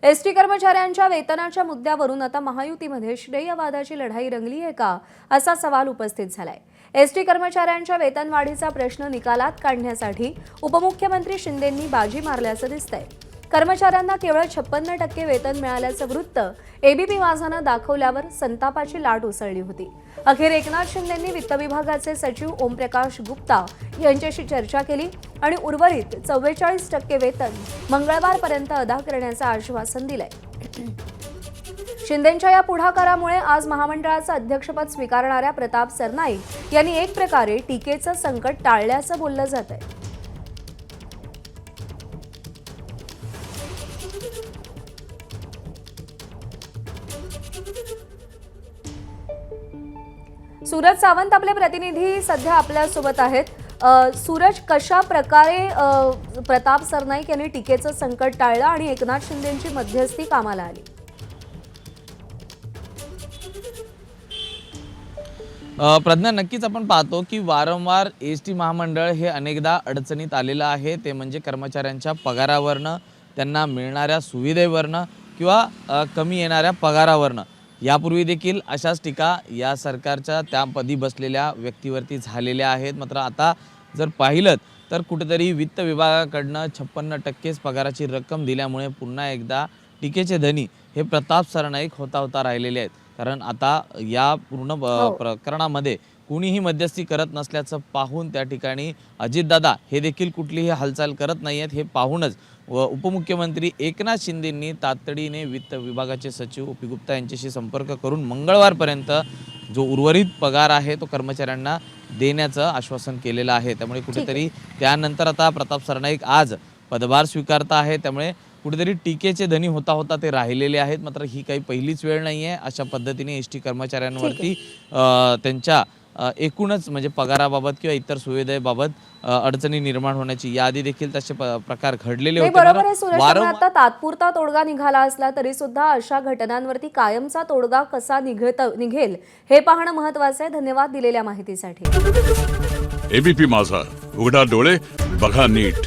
ST कर्मचाऱ्यांच्या वेतनाच्या मुद्द्यावरून आता महायुतीमध्ये श्रेयवादाची लढाई रंगली आहे का, असा सवाल उपस्थित झालाय। एसटी कर्मचाऱ्यांच्या वेतनवाढीचा प्रश्न निकालात काढण्यासाठी उपमुख्यमंत्री शिंदेंनी बाजी मारल्याचं दिसतंय। कर्मचाऱ्यांना केवळ 56% वेतन मिळाल्याचं वृत्त एबीपी माझानं दाखवल्यावर संतापाची लाट उसळली होती। अखेर एकनाथ शिंदेंनी वित्त विभागाचे सचिव ओमप्रकाश गुप्ता यांच्याशी चर्चा केली आणि उर्वरित 44% वेतन मंगळवारपर्यंत अदा करण्याचं आश्वासन दिलंय। शिंदेंच्या या पुढाकारामुळे आज महामंडळाचं अध्यक्षपद स्वीकारणाऱ्या प्रताप सरनाईक यांनी एक प्रकारे टीकेचं संकट टाळल्याचं बोललं जातंय। सूरज सावंत आपले प्रतिनिधी सध्या आपल्या सोबत आहेत। सूरज, कशा प्रकारे प्रताप सरनाईक यांनी टीकेचं संकट टाळलं आणि एकनाथ शिंदेंची मध्यस्थी कामाला आली? प्रज्ञा, नक्कीच आपण पाहतो की वारंवार एसटी महामंडळ हे अनेकदा अडचणीत आलेलं आहे। ते म्हणजे कर्मचाऱ्यांच्या पगारावरनं, त्यांना मिळणाऱ्या सुविधेवरनं किंवा कमी येणाऱ्या पगारावरनं। यापूर्वी देखील अशाच टीका या सरकारच्या त्यापदी बसलेल्या व्यक्तीवरती झालेल्या आहेत। मात्र आता जर पाहिलं तर कुठेतरी वित्त विभागाकडनं 56% पगाराची रक्कम दिल्यामुळे पुन्हा एकदा टीकेचे धनी हे प्रताप सरनाईक होता राहिलेले आहेत। कारण आता या पूर्ण प्रकरणामध्ये कुणीही मध्यस्थी करत नसल्याचं पाहून त्या ठिकाणी अजितदादा हे देखील कुठलीही हालचाल करत नाही आहेत। हे पाहूनच उपमुख्यमंत्री एकनाथ शिंदेंनी तातडीने वित्त विभागाचे सचिव ओपी गुप्ता यांच्याशी संपर्क करून मंगळवारपर्यंत जो उर्वरित पगार आहे तो कर्मचाऱ्यांना देण्याचं आश्वासन केलेलं आहे। त्यामुळे कुठेतरी त्यानंतर आता प्रताप सरनाईक आज पदभार स्वीकारता आहे। त्यामुळे कुठेतरी टीकेचे धनी होता ते राहिलेले आहेत। मात्र ही काही पहिलीच वेळ नाही आहे अशा पद्धतीने एसटी कर्मचाऱ्यांवरती त्यांच्या एकूणच म्हणजे पगाराबाबत किंवा इतर सुविधेबाबत अडचणी निर्माण होण्याची यादी देखील तसे प्रकार घडलेले होते। बरोबर आहे सूरज, आता तात्पुरता तोडगा निघाला असला तरी सुद्धा अशा घटनांवरती कायमचा तोडगा कसा निघेल हे पाहणं महत्त्वाचं आहे। धन्यवाद दिलेल्या माहितीसाठी। एबीपी माझा, उघडा डोळे बघा नीट।